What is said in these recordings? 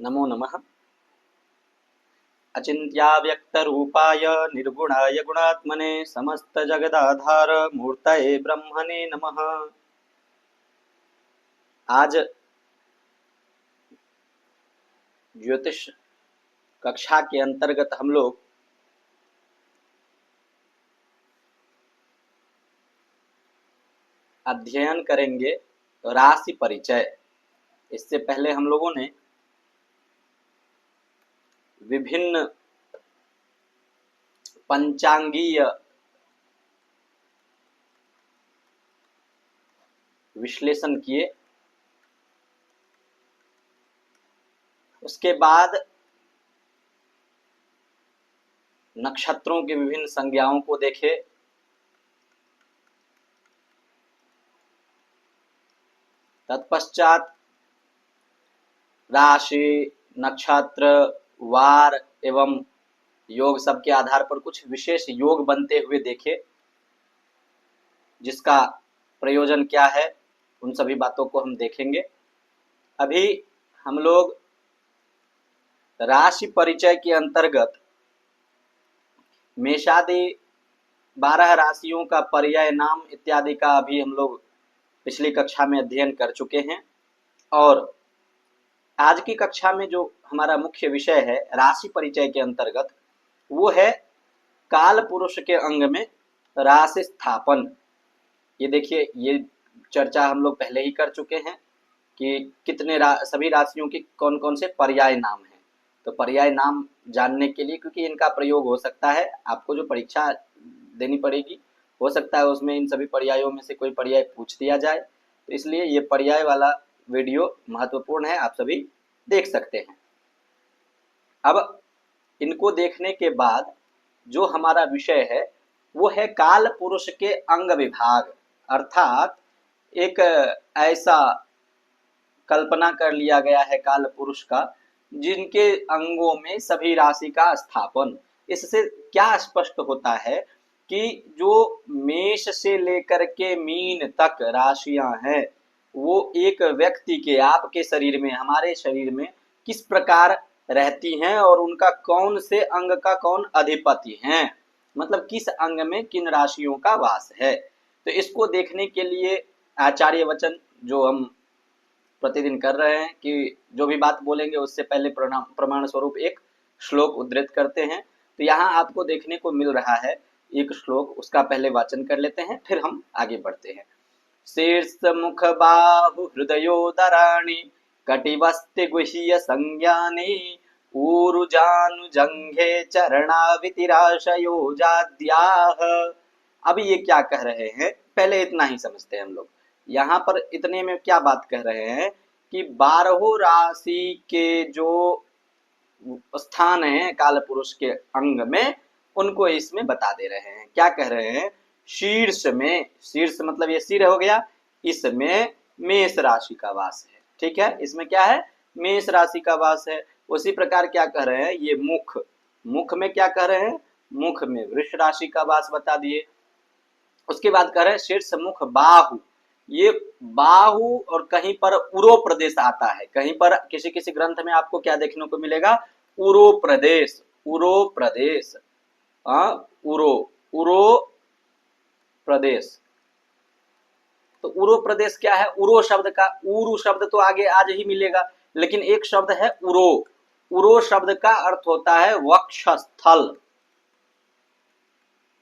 नमो नमः। अचिन्त्याव्यक्तरूपाय निर्गुणाय गुणात्मने समस्तजगदाधार मूर्तये ब्रह्मणे नमः। आज ज्योतिष कक्षा के अंतर्गत हम लोग अध्ययन करेंगे राशि परिचय। इससे पहले हम लोगों ने विभिन्न पंचांगीय विश्लेषण किए। उसके बाद नक्षत्रों के विभिन्न संज्ञाओं को देखे। तत्पश्चात राशि, नक्षत्र, वार एवं योग सब के आधार पर कुछ विशेष योग बनते हुए देखे, जिसका प्रयोजन क्या है, उन सभी बातों को हम देखेंगे। अभी हम लोग राशि परिचय के अंतर्गत मेषादि 12 राशियों का पर्याय नाम इत्यादि का अभी हम लोग पिछली कक्षा में अध्ययन कर चुके हैं। और आज की कक्षा में जो हमारा मुख्य विषय है राशि परिचय के अंतर्गत, वो है काल पुरुष के अंग में राशि स्थापन। ये देखिए, ये चर्चा हम लोग पहले ही कर चुके हैं कि कितने सभी राशियों के कौन कौन से पर्याय नाम हैं। तो पर्याय नाम जानने के लिए, क्योंकि इनका प्रयोग हो सकता है, आपको जो परीक्षा देनी पड़ेगी हो सकता है उसमें इन सभी पर्यायों में से कोई पर्याय पूछ दिया जाए, तो इसलिए ये पर्याय वाला वीडियो महत्वपूर्ण है, आप सभी देख सकते हैं। अब इनको देखने के बाद जो हमारा विषय है वो है काल पुरुष के अंग विभाग। अर्थात एक ऐसा कल्पना कर लिया गया है काल पुरुष का जिनके अंगों में सभी राशि का स्थापन। इससे क्या स्पष्ट होता है कि जो मेष से लेकर के मीन तक राशियां हैं वो एक व्यक्ति के, आपके शरीर में, हमारे शरीर में किस प्रकार रहती हैं और उनका कौन से अंग का कौन अधिपति हैं, मतलब किस अंग में किन राशियों का वास है। तो इसको देखने के लिए आचार्य वचन जो हम प्रतिदिन कर रहे हैं कि जो भी बात बोलेंगे उससे पहले प्रमाण स्वरूप एक श्लोक उद्धृत करते हैं। तो यहाँ आपको देखने को मिल रहा है एक श्लोक, उसका पहले वाचन कर लेते हैं, फिर हम आगे बढ़ते हैं। शीर्ष मुख बाहु हृदयोदराणि कटिवस्ति गुह्य संज्ञानि ऊरुजानु जंघे चरणावितिराशयो जाद्याः। अभी ये क्या कह रहे हैं, पहले इतना ही समझते हैं हम लोग। यहाँ पर इतने में क्या बात कह रहे हैं कि 12 राशि के जो स्थान है काल पुरुष के अंग में, उनको इसमें बता दे रहे हैं। क्या कह रहे हैं, शीर्ष में, शीर्ष मतलब ये सिर हो गया, इसमें मेष राशि का वास है। ठीक है, इसमें क्या है, मेष राशि का वास है। उसी प्रकार क्या कह रहे हैं, ये मुख, मुख में क्या कह रहे हैं, मुख में वृष राशि का वास बता दिए। उसके बाद कह रहे हैं शीर्ष मुख बाहु, ये बाहु और कहीं पर उरो प्रदेश आता है, कहीं पर किसी किसी ग्रंथ में आपको क्या देखने को मिलेगा, उरो प्रदेश, उरो प्रदेश, उरो, उरो प्रदेश। तो उरो प्रदेश क्या है, उरो शब्द का, उरु शब्द तो आगे आज ही मिलेगा, लेकिन एक शब्द है उरो। उरो शब्द का अर्थ होता है वक्षस्थल।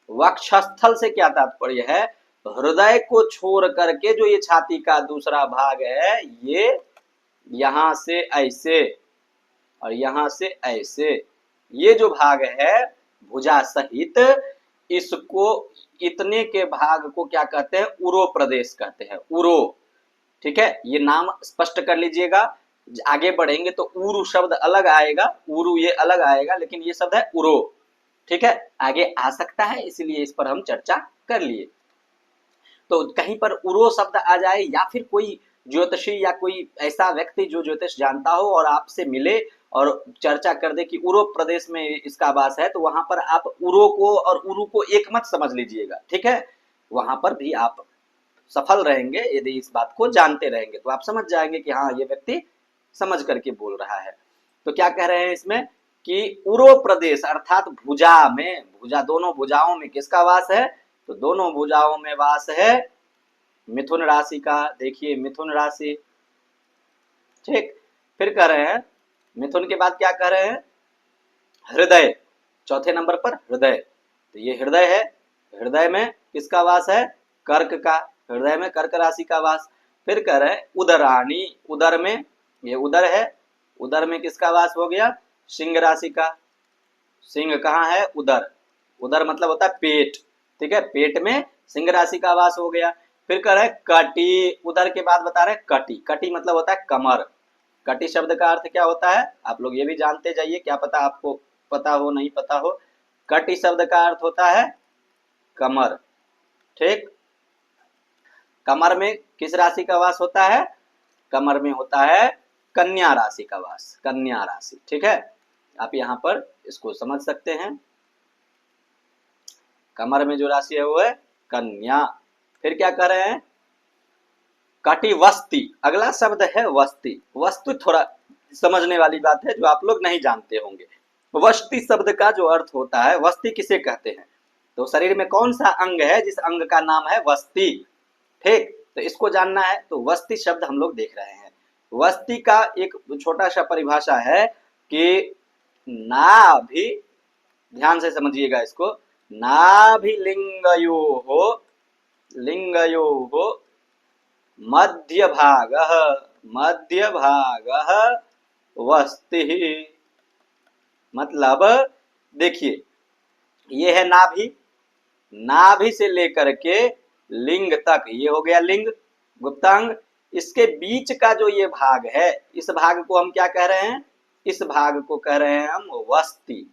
वक्षस्थल से क्या तात्पर्य है, हृदय को छोड़ करके जो ये छाती का दूसरा भाग है, ये यहां से ऐसे और यहां से ऐसे, ये जो भाग है भुजा सहित, इसको, इतने के भाग को क्या कहते हैं, उरो प्रदेश कहते हैं, उरो। ठीक है, ये नाम स्पष्ट कर लीजिएगा। आगे बढ़ेंगे तो उरु शब्द अलग आएगा, उरु ये अलग आएगा, लेकिन ये शब्द है उरो। ठीक है, आगे आ सकता है, इसलिए इस पर हम चर्चा कर लिए। तो कहीं पर उरो शब्द आ जाए, या फिर कोई ज्योतिषी या कोई ऐसा व्यक्ति जो ज्योतिष जानता हो और आपसे मिले और चर्चा कर दे कि उरो प्रदेश में इसका वास है, तो वहां पर आप उरो को और उरु को एक मत समझ लीजिएगा। ठीक है, वहां पर भी आप सफल रहेंगे यदि इस बात को जानते रहेंगे, तो आप समझ जाएंगे कि हाँ, ये व्यक्ति समझ करके बोल रहा है। तो क्या कह रहे हैं इसमें कि उरो प्रदेश अर्थात भुजा में, भुजा दोनों भुजाओं में किसका वास है, तो दोनों भुजाओं में वास है मिथुन राशि का। देखिए मिथुन राशि, ठीक। फिर कह रहे हैं मिथुन के बाद क्या कह रहे हैं, हृदय, चौथे नंबर पर हृदय। तो ये हृदय है, हृदय में किसका वास है, कर्क का, हृदय में कर्क राशि का वास। फिर कह रहे हैं उदरानी, उदर में, ये उदर है, उदर में किसका वास हो गया, सिंह राशि का। सिंह कहाँ है, उदर, उदर मतलब होता है पेट, ठीक है, पेट में सिंह राशि का वास हो गया। फिर कह रहे हैं कटी, उदर के बाद बता रहे हैं कटी, कटी मतलब होता है कमर। कटी शब्द का अर्थ क्या होता है, आप लोग ये भी जानते जाइए, क्या पता आपको पता हो नहीं पता हो। कटी शब्द का अर्थ होता है कमर, ठीक। कमर में किस राशि का वास होता है, कमर में होता है कन्या राशि का वास, कन्या राशि, ठीक है। आप यहाँ पर इसको समझ सकते हैं, कमर में जो राशि है वो है कन्या। फिर क्या कर रहे हैं, कटिवस्ती, अगला शब्द है वस्ती। वस्तु थोड़ा समझने वाली बात है जो आप लोग नहीं जानते होंगे। वस्ती शब्द का जो अर्थ होता है, वस्ती किसे कहते हैं, तो शरीर में कौन सा अंग है जिस अंग का नाम है वस्ती, ठीक। तो इसको जानना है, तो वस्ती शब्द हम लोग देख रहे हैं। वस्ती का एक छोटा सा परिभाषा है कि नाभि, ध्यान से समझिएगा इसको, नाभि लिंगयोः, लिंगयोः मध्य भागः, मध्य भागः वस्तिः। मतलब देखिए ये है नाभि, नाभि से लेकर के लिंग तक, ये हो गया लिंग, गुप्तांग। इसके बीच का जो ये भाग है, इस भाग को हम क्या कह रहे हैं, इस भाग को कह रहे हैं हम वस्ती,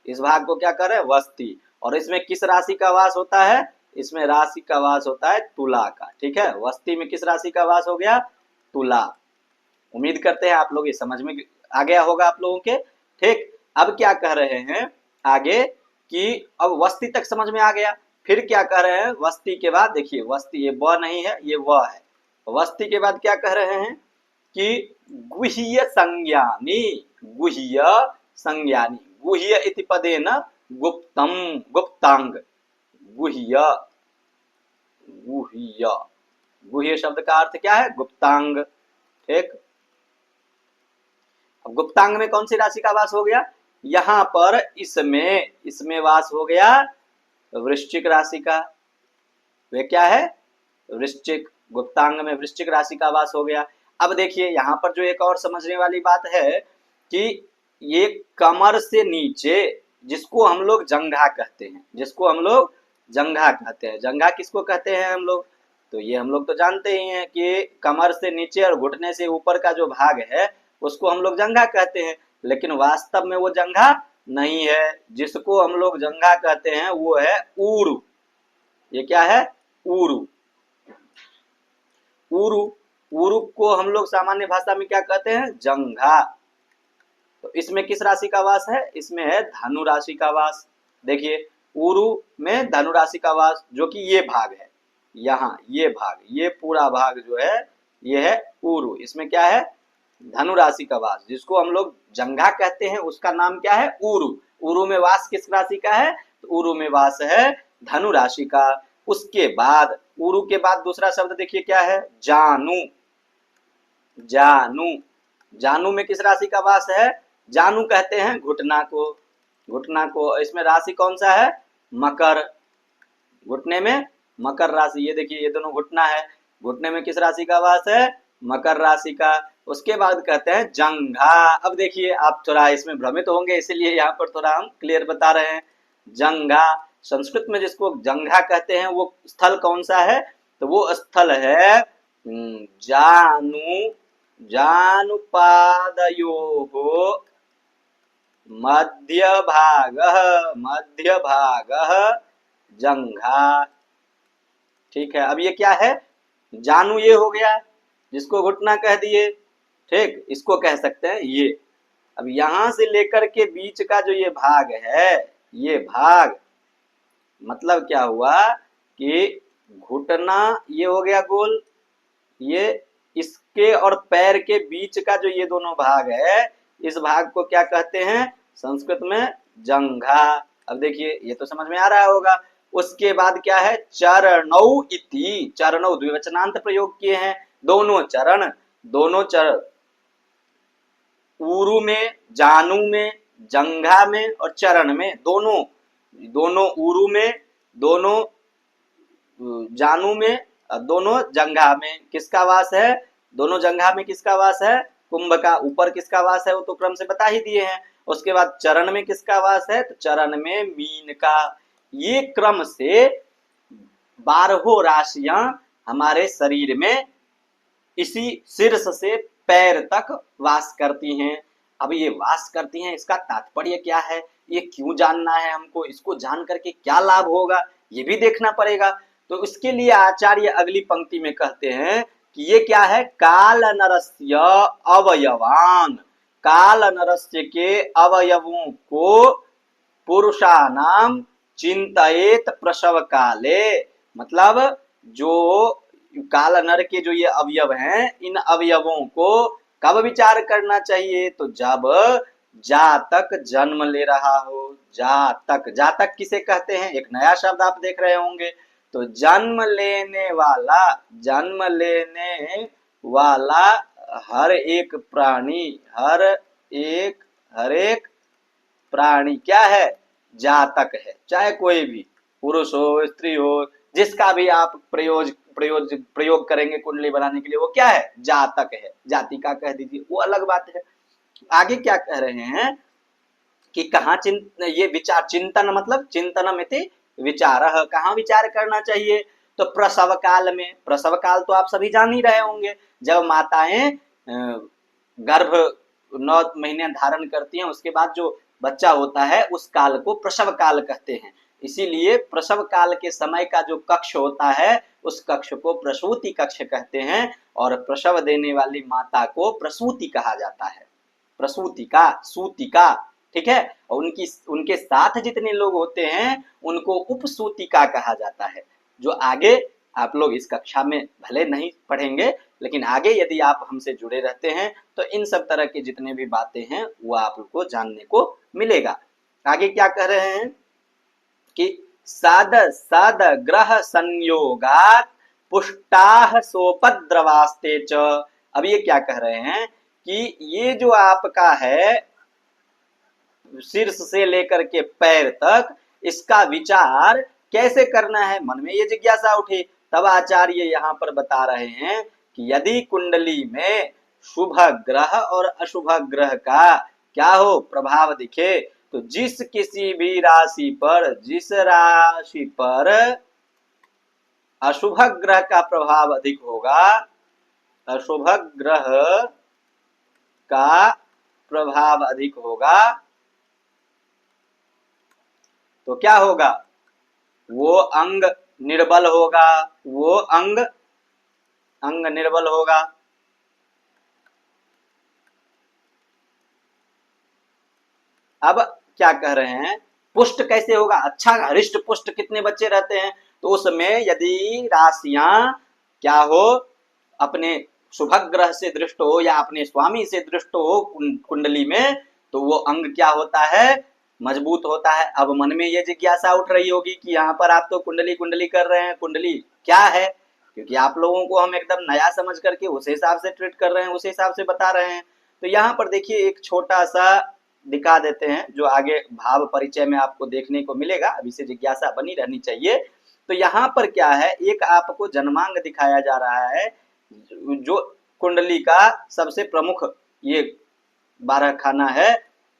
इस भाग को क्या कह रहे हैं, वस्ती। और इसमें किस राशि का वास होता है, इसमें राशि का वास होता है तुला का, ठीक है। वस्ती में किस राशि का वास हो गया, तुला। उम्मीद करते हैं आप लोग ये समझ में आ गया होगा आप लोगों के, ठीक। अब क्या कह रहे हैं आगे कि अब वस्ती तक समझ में आ गया, फिर क्या कह रहे हैं, वस्ती के बाद देखिए, वस्ती ये ब नहीं है, ये व है। वस्ती के बाद क्या कह रहे हैं कि गुह्य संज्ञानी, गुह्य संज्ञानी, गुह्य इति पदेन गुप्तम, गुप्तांग, गुह्य, गुह्य, गुह्य शब्द का अर्थ क्या है, गुप्तांग, ठीक। अब गुप्तांग में कौन सी राशि का वास हो गया, यहां पर इसमें, इसमें वास हो गया वृश्चिक राशि का। वे क्या है, वृश्चिक, गुप्तांग में वृश्चिक राशि का वास हो गया। अब देखिए यहाँ पर जो एक और समझने वाली बात है कि ये कमर से नीचे, जिसको हम लोग जंघा कहते हैं, जिसको हम लोग जंघा कहते हैं, जंघा किसको कहते हैं हम लोग, तो ये हम लोग तो जानते ही हैं कि कमर से नीचे और घुटने से ऊपर का जो भाग है उसको हम लोग जंघा कहते हैं, लेकिन वास्तव में वो जंघा नहीं है। जिसको हम लोग जंघा कहते हैं वो है ऊरु, ये क्या है, ऊरु, ऊरु, ऊरु को हम लोग सामान्य भाषा में क्या कहते हैं, जंघा। तो इसमें किस राशि का वास है, इसमें है धनु राशि का वास। देखिए ऊरु में धनु राशि का वास, जो कि ये भाग है, यहाँ ये भाग, ये पूरा भाग जो है ये है ऊरु, इसमें क्या है, धनु राशि का वास। जिसको हम लोग जंघा कहते हैं उसका नाम क्या है, ऊरु। ऊरु में वास किस राशि का है, तो ऊरु में वास है धनु राशि का। उसके बाद ऊरु के बाद दूसरा शब्द देखिए क्या है, जानु, जानु, जानु में किस राशि का वास है, जानु कहते हैं घुटना को, घुटना को। इसमें राशि कौन सा है, मकर, घुटने में मकर राशि, ये देखिए ये दोनों घुटना है, घुटने में किस राशि का वास है, मकर राशि का। उसके बाद कहते हैं जंघा। अब देखिए आप थोड़ा इसमें भ्रमित होंगे, इसीलिए यहाँ पर थोड़ा हम क्लियर बता रहे हैं। जंघा, संस्कृत में जिसको जंघा कहते हैं वो स्थल कौन सा है, तो वो स्थल है जानु, जानुपादयोः मध्य भागः, मध्य भागः जंघा, ठीक है। अब ये क्या है, जानु ये हो गया, जिसको घुटना कह दिए, ठीक, इसको कह सकते हैं ये। अब यहां से लेकर के बीच का जो ये भाग है, ये भाग मतलब क्या हुआ कि घुटना ये हो गया गोल, ये इसके और पैर के बीच का जो ये दोनों भाग है इस भाग को क्या कहते हैं संस्कृत में? जंघा। अब देखिए ये तो समझ में आ रहा होगा। उसके बाद क्या है? चरणौ इति, चरणौ द्विवचनांत प्रयोग किए हैं। दोनों चरण, दोनों चरण, ऊरु में, जानू में, जंघा में और चरण में, दोनों, दोनों ऊरु में, दोनों जानू में, दोनों जंघा में किसका वास है? दोनों जंघा में किसका वास है? कुंभ का। ऊपर किसका वास है वो तो क्रम से बता ही दिए हैं। उसके बाद चरण में किसका वास है? तो चरण में मीन का। ये क्रम से 12 राशियां हमारे शरीर में इसी शीर्ष से पैर तक वास करती हैं। अब ये वास करती हैं, इसका तात्पर्य क्या है, ये क्यों जानना है हमको, इसको जान करके क्या लाभ होगा, ये भी देखना पड़ेगा। तो इसके लिए आचार्य अगली पंक्ति में कहते हैं कि ये क्या है? काल नरस्य अवयवान, काल नरस्य के अवयवों को पुरुषानाम चिंतयेत प्रसव काले। मतलब जो काल नर के जो ये अवयव हैं, इन अवयवों को कब विचार करना चाहिए? तो जब जातक जन्म ले रहा हो। जातक, जातक किसे कहते हैं? एक नया शब्द आप देख रहे होंगे। तो जन्म लेने वाला, जन्म लेने वाला हर एक प्राणी, हर एक प्राणी क्या है? जातक है। चाहे कोई भी पुरुष हो, स्त्री हो, जिसका भी आप प्रयोग करेंगे कुंडली बनाने के लिए, वो क्या है? जातक है। जाति का कह दीजिए, वो अलग बात है। आगे क्या कह रहे हैं कि कहाँ ये विचार, चिंतन मतलब चिंतनम इति विचारः, कहाँ विचार करना चाहिए? तो प्रसव काल में। प्रसव काल तो आप सभी जान ही रहे होंगे, जब माताएं गर्भ 9 महीने धारण करती हैं, उसके बाद जो बच्चा होता है उस काल को प्रसव काल कहते हैं। इसीलिए प्रसव काल के समय का जो कक्ष होता है उस कक्ष को प्रसूति कक्ष कहते हैं, और प्रसव देने वाली माता को प्रसूति कहा जाता है। प्रसूतिका, सूतिका, ठीक है। और उनके साथ जितने लोग होते हैं उनको उपसूतिका कहा जाता है, जो आगे आप लोग इस कक्षा में भले नहीं पढ़ेंगे, लेकिन आगे यदि आप हमसे जुड़े रहते हैं तो इन सब तरह के जितने भी बातें हैं वो आप लोग को जानने को मिलेगा। आगे क्या कह रहे हैं कि सद ग्रह संयोगात पुष्टाह सोपद्रवास्ते च। अब ये क्या कह रहे हैं कि ये जो आपका है शीर्ष से लेकर के पैर तक, इसका विचार कैसे करना है? मन में ये जिज्ञासा उठी, तब आचार्य यहाँ पर बता रहे हैं कि यदि कुंडली में शुभ ग्रह और अशुभ ग्रह का क्या हो? प्रभाव दिखे, तो जिस किसी भी राशि पर, जिस राशि पर अशुभ ग्रह का प्रभाव अधिक होगा, अशुभ ग्रह का प्रभाव अधिक होगा, तो क्या होगा? वो अंग निर्बल होगा, वो अंग निर्बल होगा। अब क्या कह रहे हैं? पुष्ट कैसे होगा? अच्छा, हरिष्ट पुष्ट कितने बच्चे रहते हैं? तो उसमें यदि राशियां क्या हो, अपने शुभ ग्रह से दृष्ट हो या अपने स्वामी से दृष्ट हो कुंडली में, तो वो अंग क्या होता है? मजबूत होता है। अब मन में ये जिज्ञासा उठ रही होगी कि यहाँ पर आप तो कुंडली कर रहे हैं, कुंडली क्या है? क्योंकि आप लोगों को हम एकदम नया समझ करके उस हिसाब से ट्रीट कर रहे हैं, उस हिसाब से बता रहे हैं। तो यहाँ पर देखिए एक छोटा सा दिखा देते हैं, जो आगे भाव परिचय में आपको देखने को मिलेगा। अभी से जिज्ञासा बनी रहनी चाहिए। तो यहाँ पर क्या है, एक आपको जन्मांग दिखाया जा रहा है, जो कुंडली का सबसे प्रमुख ये 12 खाना है,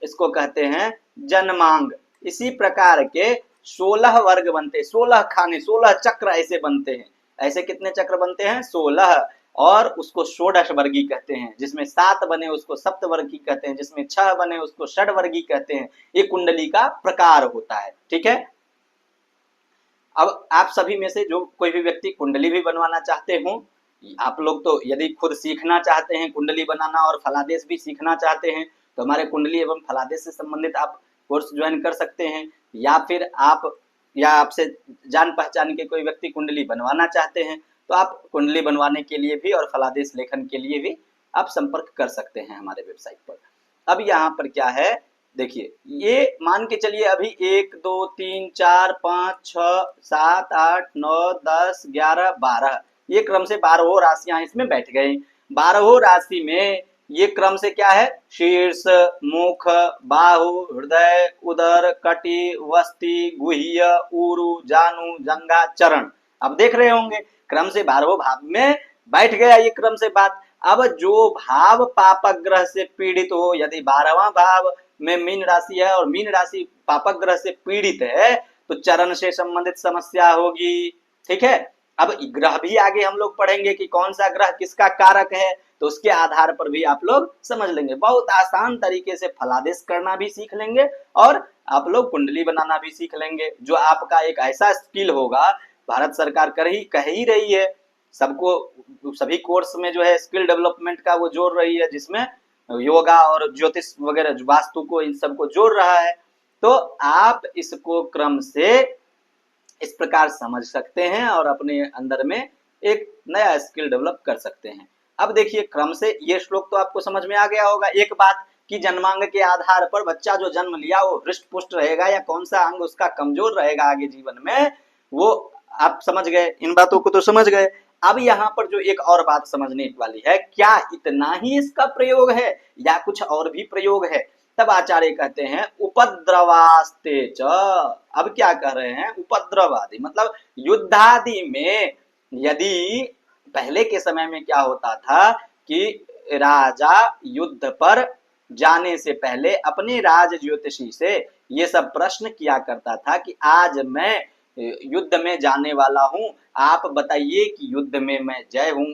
इसको कहते हैं जन्मांग। इसी प्रकार के 16 वर्ग बनते हैं, 16 खाने, 16 चक्र ऐसे बनते हैं। ऐसे कितने चक्र बनते हैं? 16। और उसको षोडश वर्गी कहते हैं। जिसमें 7 बने उसको सप्तवर्गी कहते हैं, जिसमें 6 बने उसको षडवर्गी कहते हैं। ये कुंडली का प्रकार होता है, ठीक है। अब आप सभी में से जो कोई भी व्यक्ति कुंडली भी बनवाना चाहते हो, आप लोग तो यदि खुद सीखना चाहते हैं कुंडली बनाना और फलादेश भी सीखना चाहते हैं, तो हमारे कुंडली एवं फलादेश से संबंधित आप कोर्स ज्वाइन कर सकते हैं। या फिर आपसे जान पहचान के कोई व्यक्ति कुंडली बनवाना चाहते हैं, तो आप कुंडली बनवाने के लिए भी और फलादेश लेखन के लिए भी आप संपर्क कर सकते हैं हमारे वेबसाइट पर। अब यहाँ पर क्या है, देखिए ये मान के चलिए अभी 1 2 3 4 5 6 7 8 9 10 11 12, ये क्रम से 12 राशियां इसमें बैठ गई। 12 राशि में ये क्रम से क्या है, शीर्ष, मुख, बाहु, हृदय, उदर, कटी, वस्ति, गुह्य, ऊरु, जानु, जंघा, चरण। अब देख रहे होंगे क्रम से 12 भाव में बैठ गया ये क्रम से बात। अब जो भाव पापक ग्रह से पीड़ित हो, यदि 12वां भाव में मीन राशि है और मीन राशि पापक ग्रह से पीड़ित है तो चरण से संबंधित समस्या होगी। ठीक है, अब ग्रह भी आगे हम लोग पढ़ेंगे कि कौन सा ग्रह किसका कारक है, तो उसके आधार पर भी आप लोग समझ लेंगे। बहुत आसान तरीके से फलादेश करना भी सीख लेंगे और आप लोग कुंडली बनाना भी सीख लेंगे, जो आपका एक ऐसा स्किल होगा, भारत सरकार कह ही रही है सबको, सभी कोर्स में जो है स्किल डेवलपमेंट का वो जोड़ रही है, जिसमें योगा और ज्योतिष वगैरह वास्तु को इन सबको जोड़ रहा है। तो आप इसको क्रम से इस प्रकार समझ सकते हैं और अपने अंदर में एक नया स्किल डेवलप कर सकते हैं। अब देखिए क्रम से ये श्लोक तो आपको समझ में आ गया होगा। एक बात कि जन्मांग के आधार पर बच्चा जो जन्म लिया वो हृष्ट पुष्ट रहेगा या कौन सा अंग उसका कमजोर रहेगा आगे जीवन में, वो आप समझ गए, इन बातों को तो समझ गए। अब यहाँ पर जो एक और बात समझने वाली है, क्या इतना ही इसका प्रयोग है या कुछ और भी प्रयोग है? तब आचार्य कहते हैं उपद्रवास्ते च। अब क्या कह रहे हैं, उपद्रवादि मतलब युद्धादि में, यदि पहले के समय में क्या होता था कि राजा युद्ध पर जाने से पहले अपने राज ज्योतिषी से ये सब प्रश्न किया करता था कि आज मैं युद्ध में जाने वाला हूं, आप बताइए कि युद्ध में मैं जय हूं,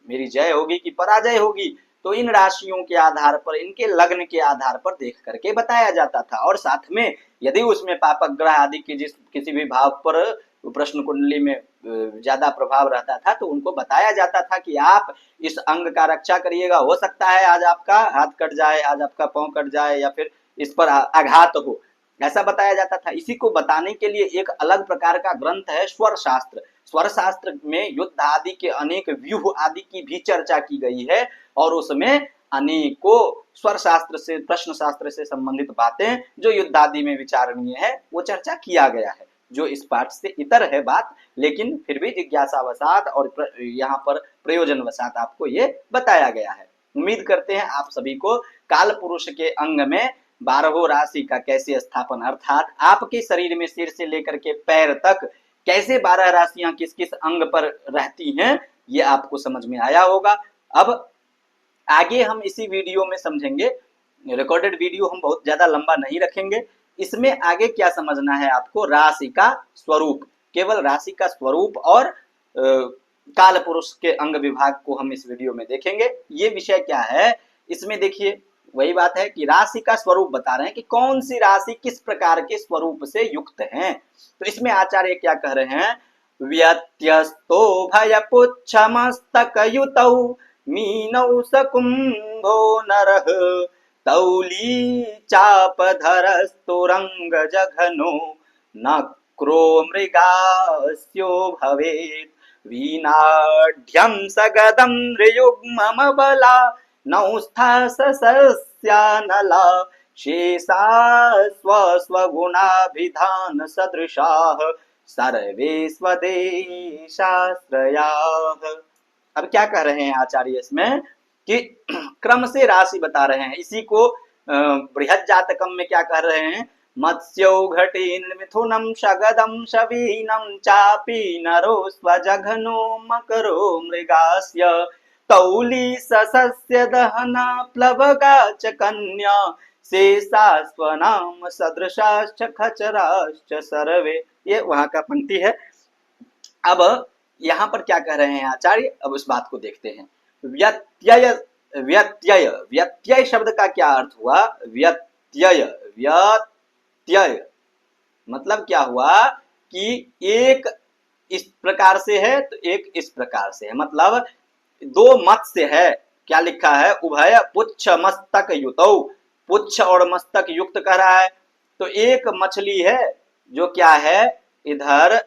मेरी जय होगी कि पराजय होगी। तो इन राशियों के आधार पर, इनके लग्न के आधार पर देख करके बताया जाता था। और साथ में यदि उसमें पापक ग्रह आदि की किसी भी भाव पर प्रश्न कुंडली में ज्यादा प्रभाव रहता था तो उनको बताया जाता था कि आप इस अंग का रक्षा करिएगा, हो सकता है आज आपका हाथ कट जाए, आज आपका पांव कट जाए या फिर इस पर आघात हो, ऐसा बताया जाता था। इसी को बताने के लिए एक अलग प्रकार का ग्रंथ है स्वर शास्त्र। स्वर शास्त्र में युद्ध आदि के अनेक व्यूह आदि की भी चर्चा की गई है और उसमें अनेकों स्वर शास्त्र से, प्रश्न शास्त्र से संबंधित बातें जो युद्ध आदि में विचारणीय है वो चर्चा किया गया है, जो इस पाठ से इतर है बात, लेकिन फिर भी जिज्ञासावशात और यहाँ पर प्रयोजनवशात आपको ये बताया गया है। उम्मीद करते हैं आप सभी को काल पुरुष के अंग में 12 राशि का कैसे स्थापन, अर्थात आपके शरीर में सिर से लेकर के पैर तक कैसे 12 राशियां किस किस अंग पर रहती हैं, ये आपको समझ में आया होगा। अब आगे हम इसी वीडियो में समझेंगे, रिकॉर्डेड वीडियो हम बहुत ज्यादा लंबा नहीं रखेंगे। इसमें आगे क्या समझना है आपको, राशि का स्वरूप, केवल राशि का स्वरूप और काल पुरुष के अंग विभाग को हम इस वीडियो में देखेंगे। ये विषय क्या है, इसमें देखिए वही बात है कि राशि का स्वरूप बता रहे हैं कि कौन सी राशि किस प्रकार के स्वरूप से युक्त है। तो इसमें आचार्य क्या कह रहे हैं, व्यत्यस्तो भय पुच्छमस्तक युतौ मीनौ सकुंभो नरः तौली चापधरस्तुरंग जघनो नक्रो मृगास्यो भवेत् वीनाढ्यं सगदं नृयुग्ममबला नौस्था सस्यानला शेषा स्वस्वगुणाभिधान सदृशाः सर्वे स्वदेशाश्रयाः। अब क्या कह रहे हैं आचार्य इसमें कि क्रम से राशि बता रहे हैं। इसी को बृहद जातकम में क्या कह रहे हैं, मत्स्यौघटी मिथुनम शगदम शवीनम चापी नरो स्वजघनो मकरो मृगास्य तौली सस्य दहना प्लवगा च कन्या शेषा स्वनाम सदृशाश्च खचराश्च सर्वे। ये वहां का पंक्ति है। अब यहाँ पर क्या कह रहे हैं आचार्य, अब उस बात को देखते हैं। व्यत्यय, व्यत्यय, व्यत्यय शब्द का क्या अर्थ हुआ, व्यत्यय, व्यत्यय मतलब क्या हुआ कि एक इस प्रकार से है तो एक इस प्रकार से है, मतलब दो मत्स्य है, क्या लिखा है, उभय पुच्छ मस्तक युतौ, पुच्छ और मस्तक युक्त कह रहा है। तो एक मछली है जो क्या है, इधर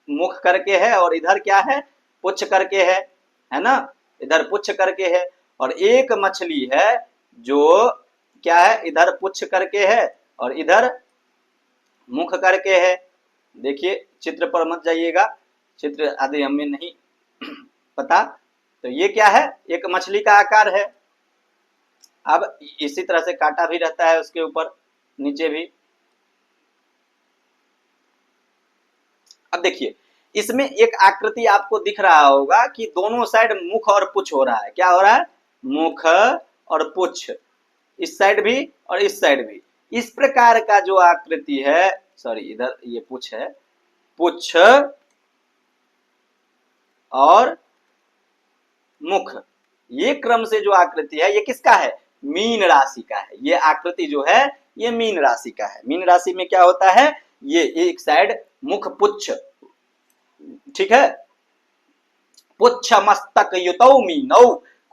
मुख करके है और इधर क्या है, पुच्छ करके है ना, इधर पुच्छ करके है। और एक मछली है जो क्या है, इधर पुच्छ करके है और इधर मुख करके है। देखिए चित्र पर मत जाइएगा, चित्र आदि हमें नहीं पता। तो ये क्या है, एक मछली का आकार है। अब इसी तरह से कांटा भी रहता है उसके ऊपर, नीचे भी। अब देखिए इसमें एक आकृति आपको दिख रहा होगा कि दोनों साइड मुख और पुच्छ हो रहा है। क्या हो रहा है, मुख और पुच्छ, इस साइड भी और इस साइड भी। इस प्रकार का जो आकृति है, सॉरी इधर ये पुच्छ है, पुच्छ और मुख, ये क्रम से जो आकृति है ये किसका है, मीन राशि का है। ये आकृति जो है ये मीन राशि का है। मीन राशि में क्या होता है, ये एक साइड मुख पुच्छ, ठीक है, पुच्छ मस्तक युतौ मीनौ।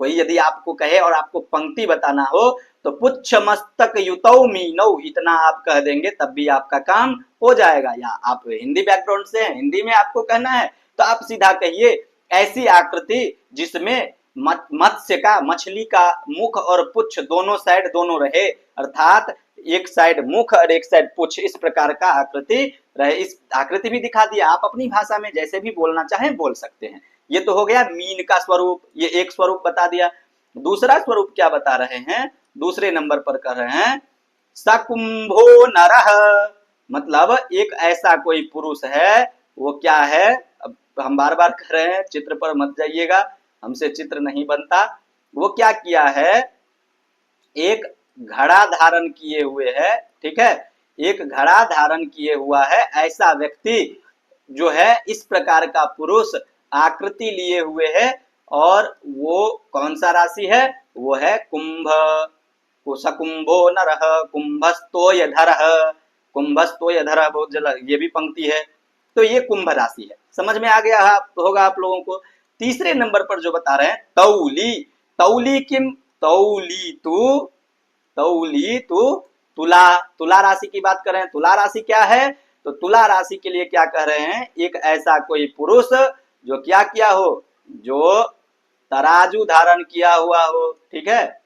कोई यदि आपको कहे और आपको पंक्ति बताना हो तो पुच्छ मस्तक युतौ मीनौ, इतना आप कह देंगे तब भी आपका काम हो जाएगा। या आप हिंदी बैकग्राउंड से हैं, हिंदी में आपको कहना है तो आप सीधा कहिए ऐसी आकृति जिसमें मत्स्य का, मछली का मुख और पुच्छ दोनों साइड दोनों रहे, अर्थात एक साइड मुख और एक साइड पुच्छ, इस प्रकार का आकृति रहे। इस आकृति भी दिखा दिया, आप अपनी भाषा में जैसे भी बोलना चाहें बोल सकते हैं। ये तो हो गया मीन का स्वरूप, ये एक स्वरूप बता दिया। दूसरा स्वरूप क्या बता रहे हैं, दूसरे नंबर पर कर रहे हैं सकुंभो नरः, मतलब एक ऐसा कोई पुरुष है, वो क्या है, अब हम बार बार कह रहे हैं चित्र पर मत जाइएगा, हमसे चित्र नहीं बनता। वो क्या किया है, एक घड़ा धारण किए हुए है, ठीक है, एक घड़ा धारण किए हुआ है ऐसा व्यक्ति जो है, इस प्रकार का पुरुष आकृति लिए हुए है। और वो कौन सा राशि है, वो है कुंभ। सकुंभो नरः कुंभस्तोयधरः, कुंभस्तोयधरः बहुत जल्द, ये भी पंक्ति है। तो ये कुंभ राशि है, समझ में आ गया होगा आप लोगों को। तीसरे नंबर पर जो बता रहे हैं तौली, तौली किम, तौली तू तुला, तुला राशि की बात कर रहे हैं। तुला राशि क्या है, तो तुला राशि के लिए क्या कह रहे हैं, एक ऐसा कोई पुरुष जो क्या किया हो, जो तराजू धारण किया हुआ हो, ठीक है,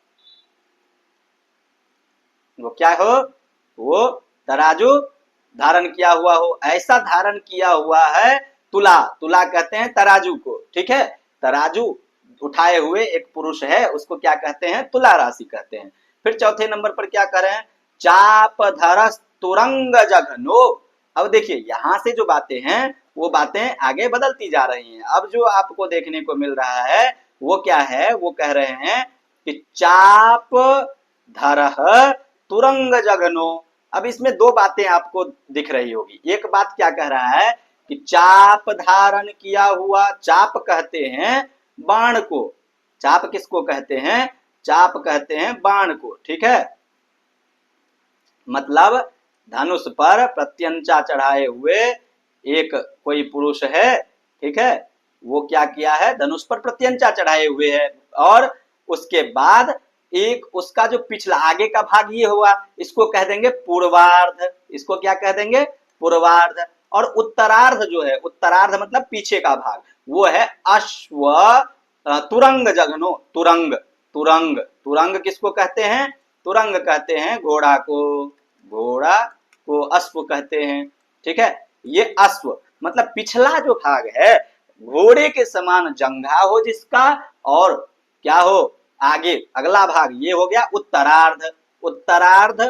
वो क्या हो, वो तराजू धारण किया हुआ हो, ऐसा धारण किया हुआ है तुला, तुला कहते हैं तराजू को, ठीक है, तराजू उठाए हुए एक पुरुष है, उसको क्या कहते हैं, तुला राशि कहते हैं। फिर चौथे नंबर पर क्या कर रहे हैं, चाप धरस तुरंग जघनो। अब देखिए यहां से जो बातें हैं वो बातें आगे बदलती जा रही हैं। अब जो आपको देखने को मिल रहा है वो क्या है, वो कह रहे हैं कि चाप धरह तुरंग जघनो। अब इसमें दो बातें आपको दिख रही होगी। एक बात क्या कह रहा है कि चाप धारण किया हुआ, चाप कहते हैं बाण को, चाप किसको कहते हैं, चाप कहते हैं बाण को, ठीक है, मतलब धनुष पर प्रत्यंचा चढ़ाए हुए एक कोई पुरुष है, ठीक है, वो क्या किया है, धनुष पर प्रत्यंचा चढ़ाए हुए है। और उसके बाद एक उसका जो पिछला आगे का भाग ये हुआ, इसको कह देंगे पूर्वार्ध, इसको क्या कह देंगे, पूर्वार्ध। और उत्तरार्ध जो है, उत्तरार्ध मतलब पीछे का भाग, वो है अश्व तुरंग जघनो, तुरंग, तुरंग, तुरंग किसको कहते हैं, तुरंग कहते हैं घोड़ा को, घोड़ा को अश्व कहते हैं, ठीक है। ये अश्व मतलब पिछला जो भाग है, घोड़े के समान जंघा हो जिसका, और क्या हो आगे अगला भाग, ये हो गया उत्तरार्ध। उत्तरार्ध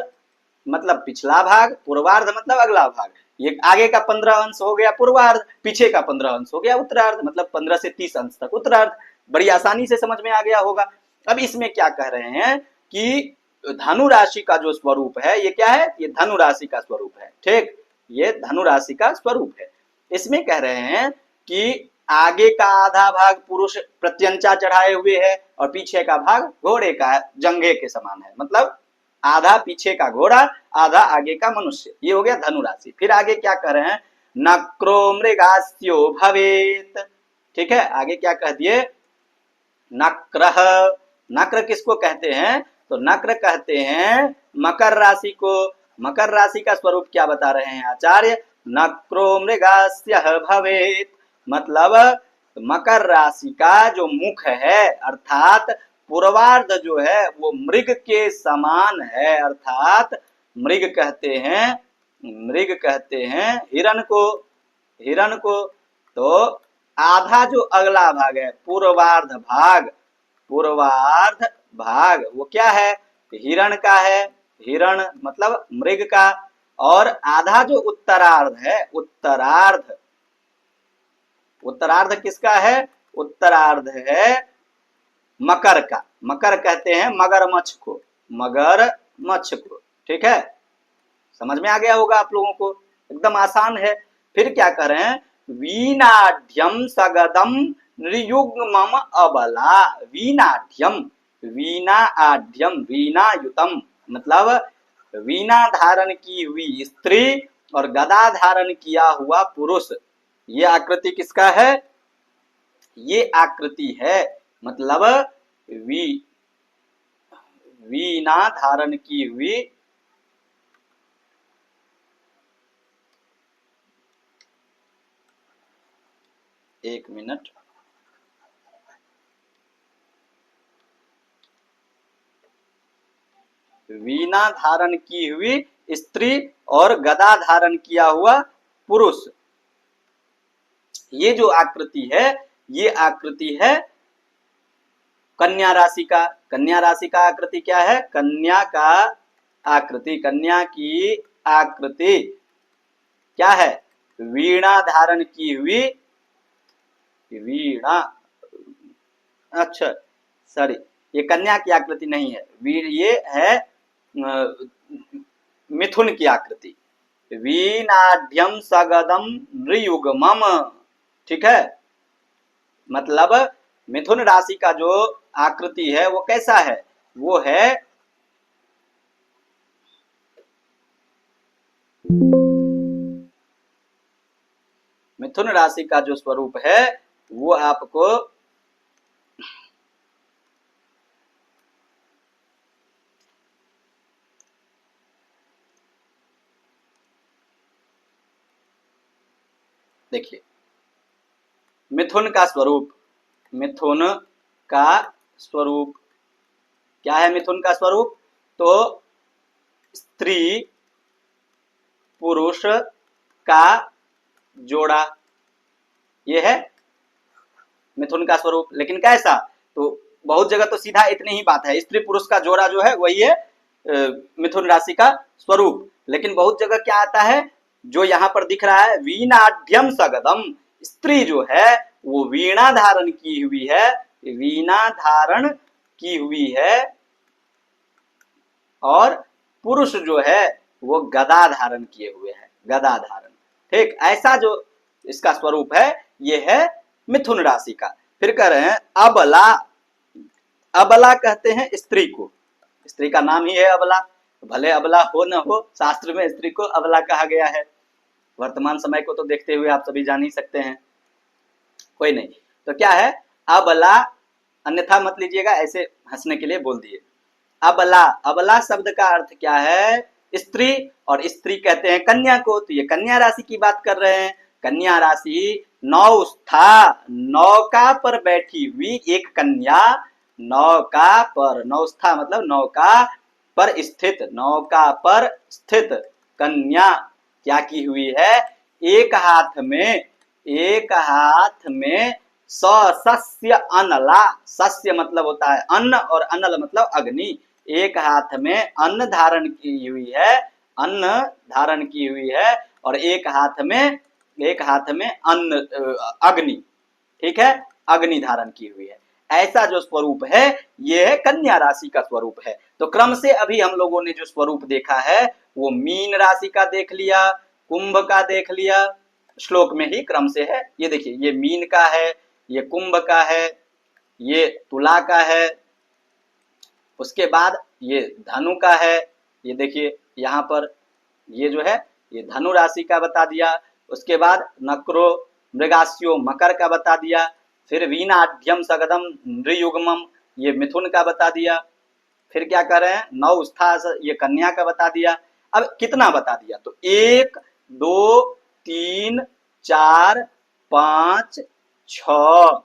मतलब पिछला भाग, पूर्वार्ध मतलब अगला भाग। ये आगे का 15 अंश हो गया पूर्वार्ध, पीछे का 15 अंश हो गया उत्तरार्ध, मतलब 15 से 30 अंश तक उत्तरार्ध। बड़ी आसानी से समझ में आ गया होगा। अब इसमें क्या कह रहे हैं कि धनु राशि का जो स्वरूप है ये क्या है, ये धनु राशि का स्वरूप है, ठीक, ये धनु राशि का स्वरूप है। इसमें कह रहे हैं कि आगे का आधा भाग पुरुष प्रत्यंचा चढ़ाए हुए है और पीछे का भाग घोड़े का जंघे के समान है, मतलब आधा पीछे का घोड़ा, आधा आगे का मनुष्य। ये हो गया धनु राशि। फिर आगे क्या कह रहे हैं, नक्रो मृगास्यो भवेत, ठीक है, आगे क्या कह दिए, नक्रह, नक्र किसको कहते हैं, तो नक्र कहते हैं मकर राशि को। मकर राशि का स्वरूप क्या बता रहे हैं आचार्य, नक्रो मृगास्य भवेत, मतलब मकर राशि का जो मुख है, अर्थात पूर्वार्ध जो है वो मृग के समान है, अर्थात मृग कहते हैं हिरण को। तो आधा जो अगला भाग है पूर्वार्ध भाग वो क्या है, हिरण का है, हिरण मतलब मृग का। और आधा जो उत्तरार्ध है, उत्तरार्ध किसका है, उत्तरार्ध है मकर का। मकर कहते हैं मगरमच्छ को, ठीक है, समझ में आ गया होगा आप लोगों को, एकदम आसान है। फिर क्या करें, वीनाढ्यम सगदम नृयुग्मम अबला। वीना युतम मतलब वीणा धारण की हुई स्त्री और गदा धारण किया हुआ पुरुष। ये आकृति किसका है, ये आकृति है मतलब वीणा धारण की हुई एक मिनट, वीणा धारण की हुई स्त्री और गदा धारण किया हुआ पुरुष। ये जो आकृति है, ये आकृति है कन्या राशि का। कन्या राशि का आकृति क्या है, कन्या का आकृति, कन्या की आकृति क्या है, वीणा धारण की हुई, वीणा, अच्छा सॉरी, ये कन्या की आकृति नहीं है, ये है मिथुन की आकृति। वीणाढ्यम सगदम नृयुग्मम, ठीक है, मतलब मिथुन राशि का जो आकृति है वो कैसा है, वो है मिथुन राशि का जो स्वरूप है वो आपको देखिए, मिथुन का स्वरूप क्या है, मिथुन का स्वरूप तो स्त्री पुरुष का जोड़ा, ये है मिथुन का स्वरूप। लेकिन कैसा, तो बहुत जगह तो सीधा इतनी ही बात है, स्त्री पुरुष का जोड़ा जो है वही है मिथुन राशि का स्वरूप। लेकिन बहुत जगह क्या आता है, जो यहाँ पर दिख रहा है वीणाढ्यम सगदम, स्त्री जो है वो वीणा धारण की हुई है, वीणा धारण की हुई है, और पुरुष जो है वो गदा धारण किए हुए है, गदा धारण, ठीक। ऐसा जो इसका स्वरूप है ये है मिथुन राशि का। फिर कह रहे हैं अबला, अबला कहते हैं स्त्री को, स्त्री का नाम ही है अबला, भले अबला हो न हो, शास्त्र में स्त्री को अबला कहा गया है। वर्तमान समय को तो देखते हुए आप सभी जान ही सकते हैं, कोई नहीं। तो क्या है अबला, अन्यथा मत लीजिएगा, ऐसे हंसने के लिए बोल दिए। अबला, अबला शब्द का अर्थ क्या है, स्त्री, और स्त्री कहते हैं कन्या को, तो ये कन्या राशि की बात कर रहे हैं। कन्या राशि नौस्था, नौका पर बैठी हुई एक कन्या, नौका पर, नौस्था मतलब नौका पर स्थित, नौका पर स्थित कन्या क्या की हुई है, एक हाथ में सस्य अनला, सस्य मतलब होता है अन्न और अनल मतलब अग्नि, एक हाथ में अन्न धारण की हुई है, अन्न धारण की हुई है, और एक हाथ में अन्न अग्नि, ठीक है, अग्नि धारण की हुई है। ऐसा जो स्वरूप है ये कन्या राशि का स्वरूप है। तो क्रम से अभी हम लोगों ने जो स्वरूप देखा है वो मीन राशि का देख लिया, कुंभ का देख लिया, श्लोक में ही क्रम से है। ये देखिए, ये मीन का है, ये कुंभ का है, ये तुला का है, उसके बाद ये धनु का है, ये देखिए यहाँ पर ये जो है ये धनु राशि का बता दिया। उसके बाद नक्रो मृगास्यो मकर का बता दिया। फिर वीणाढ्यम सगदम नृयुग्मम ये मिथुन का बता दिया। फिर क्या कर रहे हैं, नौस्था ये कन्या का बता दिया। अब कितना बता दिया, तो 1 2 3 4 5 6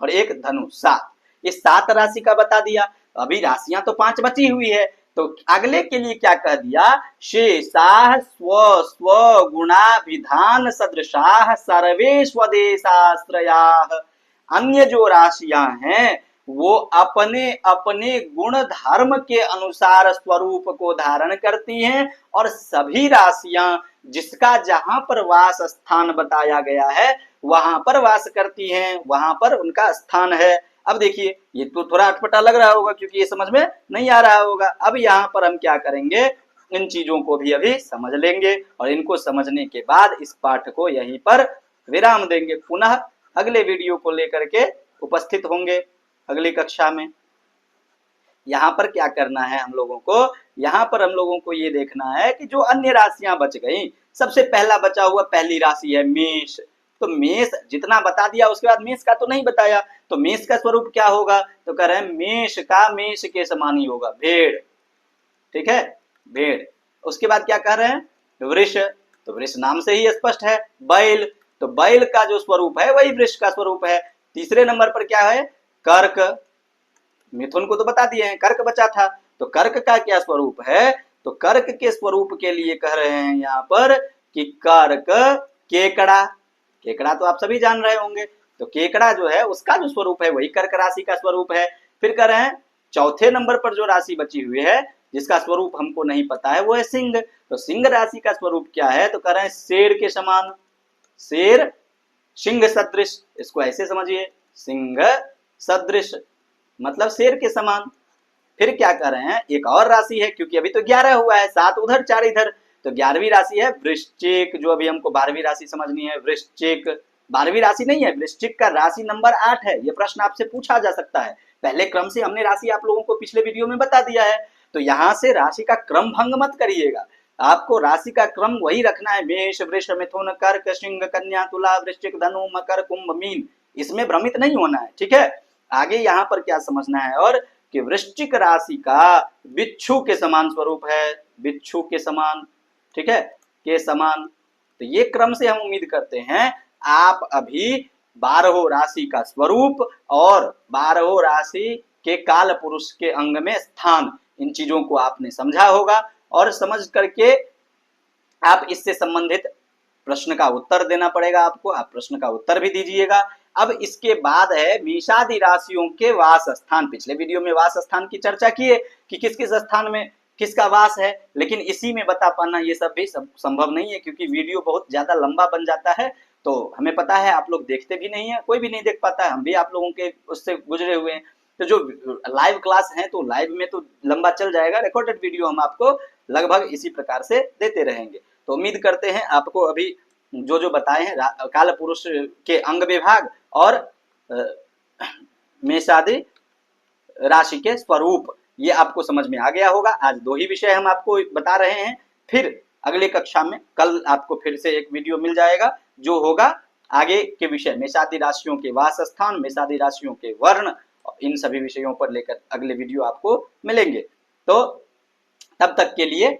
और एक धनु 7, इस 7 राशि का बता दिया। अभी राशियां तो 5 बची हुई है, तो अगले के लिए क्या कह दिया, शेषाः स्व स्व गुणाभिधान सदृशाः सर्वे स्वदेशाश्रयाः। अन्य जो राशियां हैं वो अपने अपने गुण धर्म के अनुसार स्वरूप को धारण करती हैं, और सभी राशियां जिसका जहां पर वास स्थान बताया गया है वहां पर वास करती हैं, वहां पर उनका स्थान है। अब देखिए ये तो थोड़ा अटपटा लग रहा होगा क्योंकि ये समझ में नहीं आ रहा होगा। अब यहाँ पर हम क्या करेंगे, इन चीजों को भी अभी समझ लेंगे, और इनको समझने के बाद इस पाठ को यहीं पर विराम देंगे। पुनः अगले वीडियो को लेकर के उपस्थित होंगे अगली कक्षा में। यहाँ पर क्या करना है हम लोगों को, यहाँ पर हम लोगों को ये देखना है कि जो अन्य राशियां बच गई, सबसे पहला बचा हुआ पहली राशि है मेष। तो मेष जितना बता दिया उसके बाद मेष का तो नहीं बताया, तो मेष का स्वरूप क्या होगा, तो कह रहे हैं मेष का मेष के समान ही होगा, भेड़। ठीक है, भेड़। उसके बाद क्या कह रहे हैं, वृष। तो वृष नाम से ही स्पष्ट है, बैल। तो बैल का जो स्वरूप है वही वृष का स्वरूप है। तीसरे नंबर पर क्या है, कर्क। मिथुन को तो बता दिए हैं, कर्क बचा था, तो कर्क का क्या स्वरूप है, तो कर्क के स्वरूप के लिए कह रहे हैं यहाँ पर कि कर्क केकड़ा। केकड़ा तो आप सभी जान रहे होंगे, तो केकड़ा जो है उसका जो स्वरूप है वही कर्क राशि का स्वरूप है। फिर कह रहे हैं चौथे नंबर पर जो राशि बची हुई है जिसका स्वरूप हमको नहीं पता है वो है सिंह। तो सिंह राशि का स्वरूप क्या है, तो कह रहे हैं शेर के समान, शेर सिंह सदृश। इसको ऐसे समझिए, सिंह सदृश मतलब शेर के समान। फिर क्या कर रहे हैं, एक और राशि है, क्योंकि अभी तो 11 हुआ है, 7 उधर 4 इधर, तो 11वीं राशि है वृश्चिक, जो अभी हमको 12वीं राशि समझनी है। वृश्चिक 12वीं राशि नहीं है, वृश्चिक का राशि नंबर 8 है। ये प्रश्न आपसे पूछा जा सकता है, पहले क्रम से हमने राशि आप लोगों को पिछले वीडियो में बता दिया है। तो यहाँ से राशि का क्रम भंग मत करिएगा, आपको राशि का क्रम वही रखना है, मेष वृष मिथुन कर्क सिंह कन्या तुला वृश्चिक धनु मकर कुंभ मीन, इसमें भ्रमित नहीं होना है। ठीक है, आगे यहाँ पर क्या समझना है, और कि वृश्चिक राशि का बिच्छू के समान स्वरूप है, बिच्छू के समान। ठीक है, के समान। तो ये क्रम से हम उम्मीद करते हैं आप अभी 12 राशि का स्वरूप और 12 राशि के काल पुरुष के अंग में स्थान, इन चीजों को आपने समझा होगा, और समझ करके आप इससे संबंधित प्रश्न का उत्तर देना पड़ेगा आपको, आप प्रश्न का उत्तर भी दीजिएगा। अब इसके बाद है मेषादि राशियों के वास स्थान। पिछले वीडियो में वास स्थान की चर्चा किए कि किस किस स्थान में किसका वास है, लेकिन इसी में बता पाना ये सब भी संभव नहीं है, क्योंकि वीडियो बहुत ज्यादा लंबा बन जाता है। तो हमें पता है आप लोग देखते भी नहीं है, कोई भी नहीं देख पाता है, हम भी आप लोगों के उससे गुजरे हुए हैं। तो जो लाइव क्लास है तो लाइव में तो लंबा चल जाएगा, रिकॉर्डेड वीडियो हम आपको लगभग इसी प्रकार से देते रहेंगे। तो उम्मीद करते हैं आपको अभी जो जो बताए हैं काल पुरुष के अंग विभाग और मेषादि राशि के स्वरूप, ये आपको समझ में आ गया होगा। आज 2 ही विषय हम आपको बता रहे हैं, फिर अगली कक्षा में कल आपको फिर से एक वीडियो मिल जाएगा जो होगा आगे के विषय, मेषादि राशियों के वास स्थान, मेषादि राशियों के वर्ण, इन सभी विषयों पर लेकर अगले वीडियो आपको मिलेंगे। तो तब तक के लिए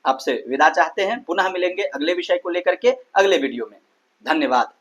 आपसे विदा चाहते हैं, पुनः मिलेंगे अगले विषय को लेकर के अगले वीडियो में। धन्यवाद।